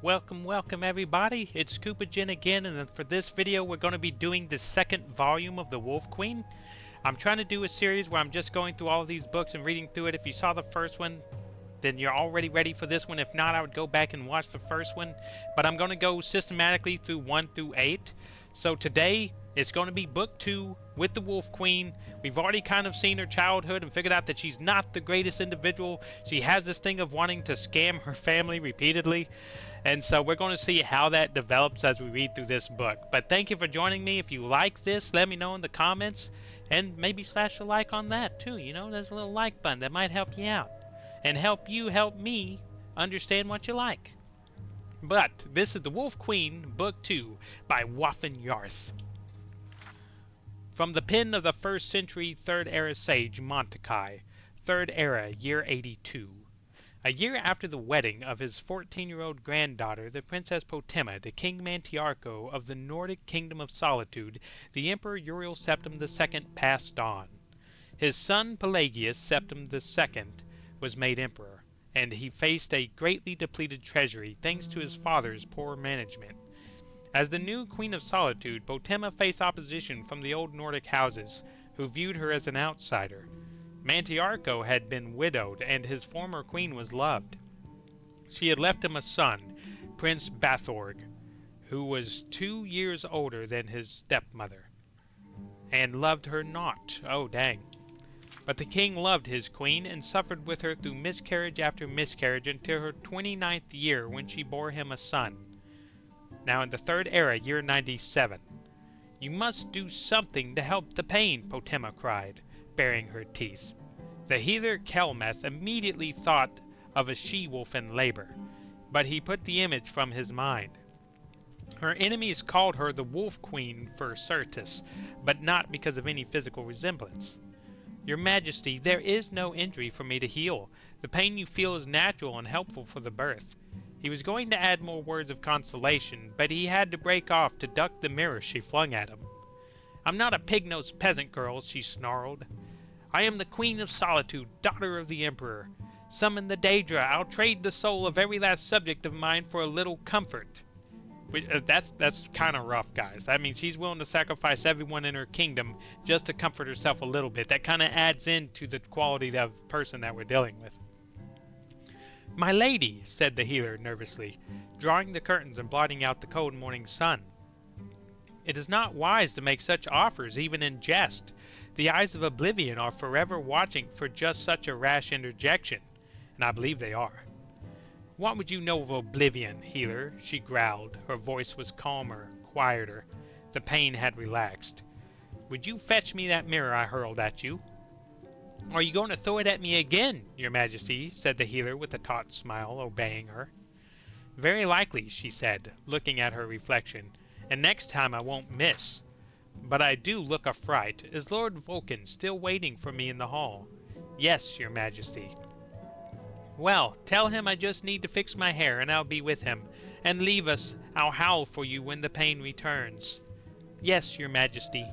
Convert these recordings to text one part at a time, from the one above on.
Welcome everybody. It's Koopagen again, and for this video we're going to be doing the second volume of The Wolf Queen. I'm trying to do a series where I'm just going through all of these books and reading through it. If you saw the first one, then you're already ready for this one. If not, I would go back and watch the first one. But I'm going to go systematically through 1 through 8. So today, it's going to be book 2 with the Wolf Queen. We've already kind of seen her childhood and figured out that she's not the greatest individual. She has this thing of wanting to scam her family repeatedly. And so we're going to see how that develops as we read through this book. But thank you for joining me. If you like this, let me know in the comments. And maybe slash a like on that too. You know, there's a little like button that might help you out. And help me understand what you like. But this is The Wolf Queen, Book 2 by Waffen Yarth. From the pen of the 1st century 3rd era sage Montekai, 3rd era, year 82. A year after the wedding of his 14-year-old granddaughter, the Princess Potema, to King Mantiarco of the Nordic Kingdom of Solitude, the Emperor Uriel Septim II passed on. His son Pelagius Septim II was made emperor, and he faced a greatly depleted treasury thanks to his father's poor management. As the new Queen of Solitude, Potema faced opposition from the old Nordic houses, who viewed her as an outsider. Mantiarco had been widowed, and his former queen was loved. She had left him a son, Prince Bathorg, who was 2 years older than his stepmother, and loved her not. Oh, dang. But the king loved his queen and suffered with her through miscarriage after miscarriage until her 29th year, when she bore him a son. Now in the 3rd era, year 97. You must do something to help the pain, Potema cried, baring her teeth. The healer Kelmeth immediately thought of a she-wolf in labor, but he put the image from his mind. Her enemies called her the Wolf Queen for certus, but not because of any physical resemblance. Your Majesty, there is no injury for me to heal. The pain you feel is natural and helpful for the birth. He was going to add more words of consolation, but he had to break off to duck the mirror she flung at him. I'm not a pig-nosed peasant girl, she snarled. I am the Queen of Solitude, daughter of the Emperor. Summon the Daedra. I'll trade the soul of every last subject of mine for a little comfort. That's kind of rough, guys. I mean, she's willing to sacrifice everyone in her kingdom just to comfort herself a little bit. That kind of adds into the quality of person that we're dealing with. My lady, said the healer nervously, drawing the curtains and blotting out the cold morning sun. It is not wise to make such offers, even in jest. The eyes of oblivion are forever watching for just such a rash interjection, and I believe they are. What would you know of oblivion, healer? She growled. Her voice was calmer, quieter. The pain had relaxed. Would you fetch me that mirror I hurled at you? Are you going to throw it at me again, Your Majesty? Said the healer with a taut smile, obeying her. Very likely, she said, looking at her reflection, and next time I won't miss. But I do look a fright. Is Lord Vulcan still waiting for me in the hall? Yes, Your Majesty. Well, tell him I just need to fix my hair and I'll be with him. And leave us. I'll howl for you when the pain returns. Yes, Your Majesty.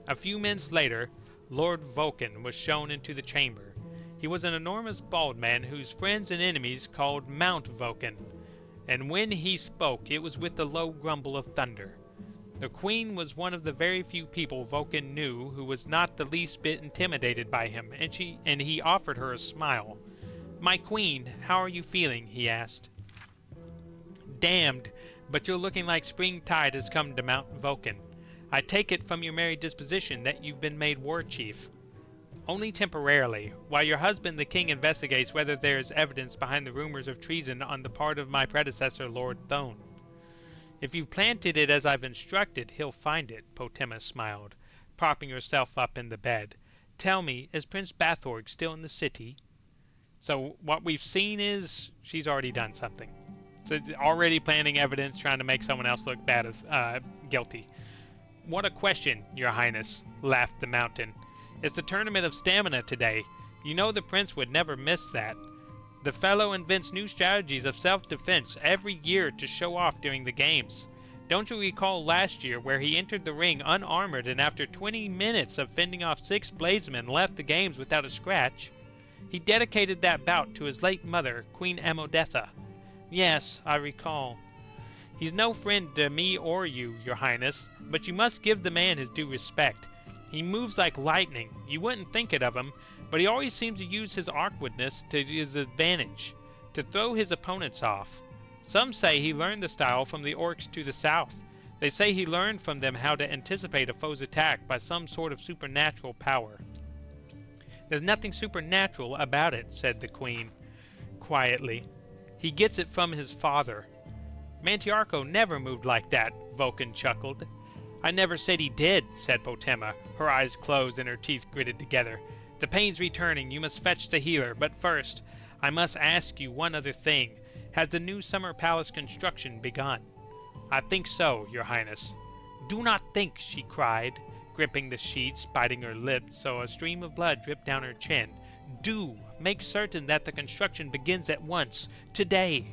A few minutes later, Lord Vulcan was shown into the chamber. He was an enormous bald man whose friends and enemies called Mount Vulcan, and when he spoke it was with the low grumble of thunder. The Queen was one of the very few people Vulcan knew who was not the least bit intimidated by him, and he offered her a smile. My Queen, how are you feeling? He asked. Damned, but you're looking like spring tide has come to Mount Vulcan. I take it from your merry disposition that you've been made war chief. Only temporarily, while your husband the king investigates whether there is evidence behind the rumors of treason on the part of my predecessor Lord Thone. If you've planted it as I've instructed, he'll find it, Potema smiled, propping herself up in the bed. Tell me, is Prince Bathorg still in the city? So what we've seen is she's already done something. So already planting evidence, trying to make someone else look bad as guilty. What a question, Your Highness, laughed the mountain. It's the tournament of stamina today. You know the prince would never miss that. The fellow invents new strategies of self-defense every year to show off during the games. Don't you recall last year where he entered the ring unarmored and after 20 minutes of fending off 6 bladesmen left the games without a scratch? He dedicated that bout to his late mother, Queen Amodetha. Yes, I recall. He's no friend to me or you, your highness, but you must give the man his due respect. He moves like lightning. You wouldn't think it of him, but he always seems to use his awkwardness to his advantage, to throw his opponents off. Some say he learned the style from the orcs to the south. They say he learned from them how to anticipate a foe's attack by some sort of supernatural power. There's nothing supernatural about it, said the queen, quietly. He gets it from his father. Mantiarco never moved like that, Vulcan chuckled. I never said he did, said Potema, her eyes closed and her teeth gritted together. The pain's returning. You must fetch the healer, but first, I must ask you one other thing. Has the new summer palace construction begun? I think so, your highness. Do not think, she cried, gripping the sheets, biting her lip so a stream of blood dripped down her chin. Do make certain that the construction begins at once, today.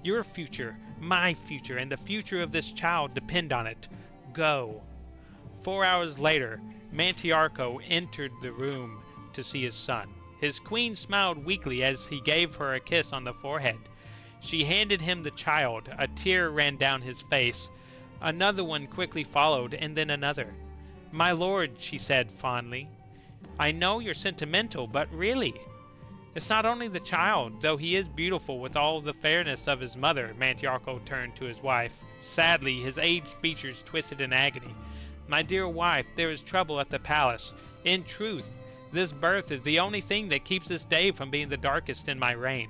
Your future, my future, and the future of this child depend on it. Go. 4 hours later, Mantiarco entered the room to see his son. His queen smiled weakly as he gave her a kiss on the forehead. She handed him the child. A tear ran down his face. Another one quickly followed, and then another. My lord, she said fondly, I know you're sentimental, but really, it's not only the child, though he is beautiful with all the fairness of his mother. Mantiarco turned to his wife. Sadly, his aged features twisted in agony. My dear wife, there is trouble at the palace. In truth, this birth is the only thing that keeps this day from being the darkest in my reign.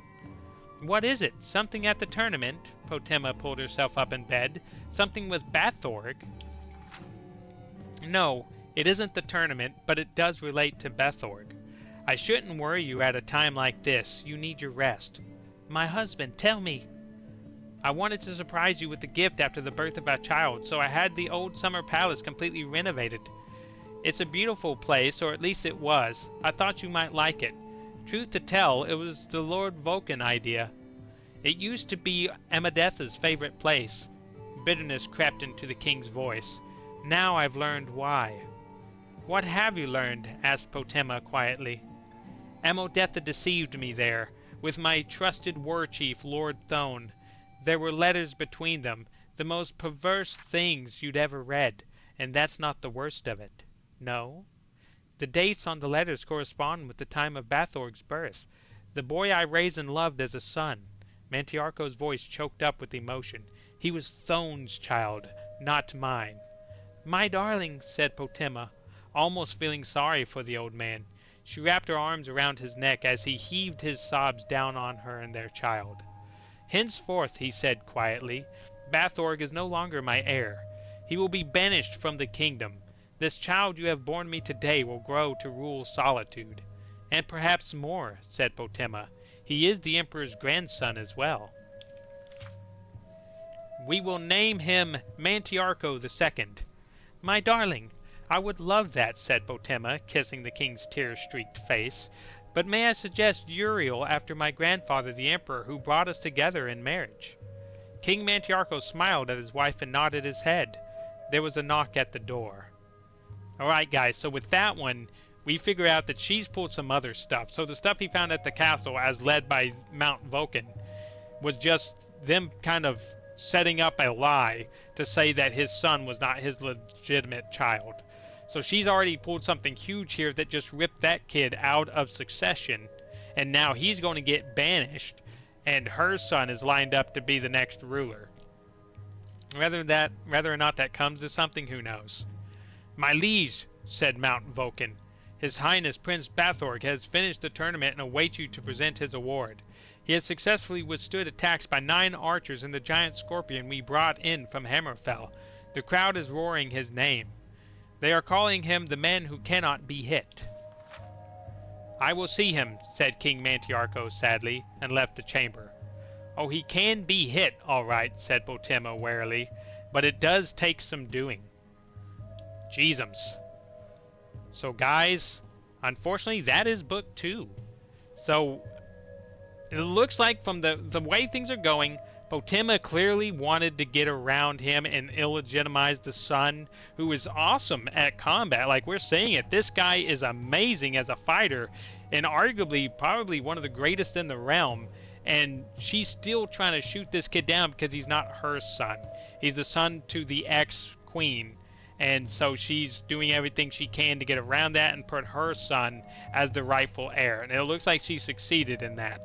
What is it? Something at the tournament? Potema pulled herself up in bed. Something with Bathorg? No, it isn't the tournament, but it does relate to Bathorg. I shouldn't worry you at a time like this. You need your rest. My husband, tell me. I wanted to surprise you with the gift after the birth of our child, so I had the old summer palace completely renovated. It's a beautiful place, or at least it was. I thought you might like it. Truth to tell, it was the Lord Vulcan idea. It used to be Amadetha's favorite place. Bitterness crept into the king's voice. Now I've learned why. What have you learned? Asked Potema quietly. Amadetha deceived me there, with my trusted war chief, Lord Thone. There were letters between them, the most perverse things you'd ever read, and that's not the worst of it. No? The dates on the letters correspond with the time of Bathorg's birth, the boy I raised and loved as a son. Mantiarco's voice choked up with emotion. He was Thone's child, not mine. My darling, said Potema, almost feeling sorry for the old man. She wrapped her arms around his neck as he heaved his sobs down on her and their child. Henceforth, he said quietly, Bathorg is no longer my heir. He will be banished from the kingdom. This child you have borne me today will grow to rule Solitude. And perhaps more, said Potema. He is the Emperor's grandson as well. We will name him Mantiarco II. My darling, I would love that, said Potema, kissing the king's tear-streaked face. But may I suggest Uriel after my grandfather the Emperor, who brought us together in marriage? King Mantiarco smiled at his wife and nodded his head. There was a knock at the door. Alright guys, so with that one, we figure out that she's pulled some other stuff. So the stuff he found at the castle, as led by Mount Vulcan, was just them kind of setting up a lie to say that his son was not his legitimate child. So she's already pulled something huge here that just ripped that kid out of succession, and now he's going to get banished, and her son is lined up to be the next ruler. Whether or not that comes to something, who knows? My liege, said Mount Vulcan, His Highness Prince Bathorg has finished the tournament and awaits you to present his award. He has successfully withstood attacks by 9 archers and the giant scorpion we brought in from Hammerfell. The crowd is roaring his name. They are calling him the man who cannot be hit. I will see him, said King Mantiarco sadly, and left the chamber. Oh, he can be hit, all right, said Potema warily, but it does take some doing. Jeezums. So guys, unfortunately that is book 2. So it looks like from the way things are going, Potema clearly wanted to get around him and illegitimize the son, who is awesome at combat. Like, we're saying it, this guy is amazing as a fighter, and arguably probably one of the greatest in the realm. and she's still trying to shoot this kid down because he's not her son. He's the son to the ex-queen. And so she's doing everything she can to get around that and put her son as the rightful heir. And it looks like she succeeded in that.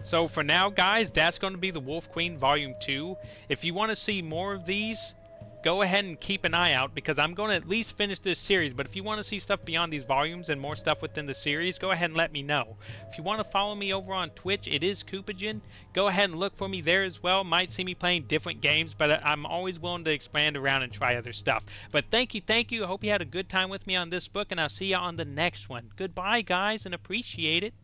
So for now, guys, that's going to be the Wolf Queen Volume 2. If you want to see more of these, go ahead and keep an eye out, because I'm going to at least finish this series. But if you want to see stuff beyond these volumes and more stuff within the series, go ahead and let me know. If you want to follow me over on Twitch, it is Koopagen. Go ahead and look for me there as well. Might see me playing different games, but I'm always willing to expand around and try other stuff. But thank you. I hope you had a good time with me on this book, and I'll see you on the next one. Goodbye, guys, and appreciate it.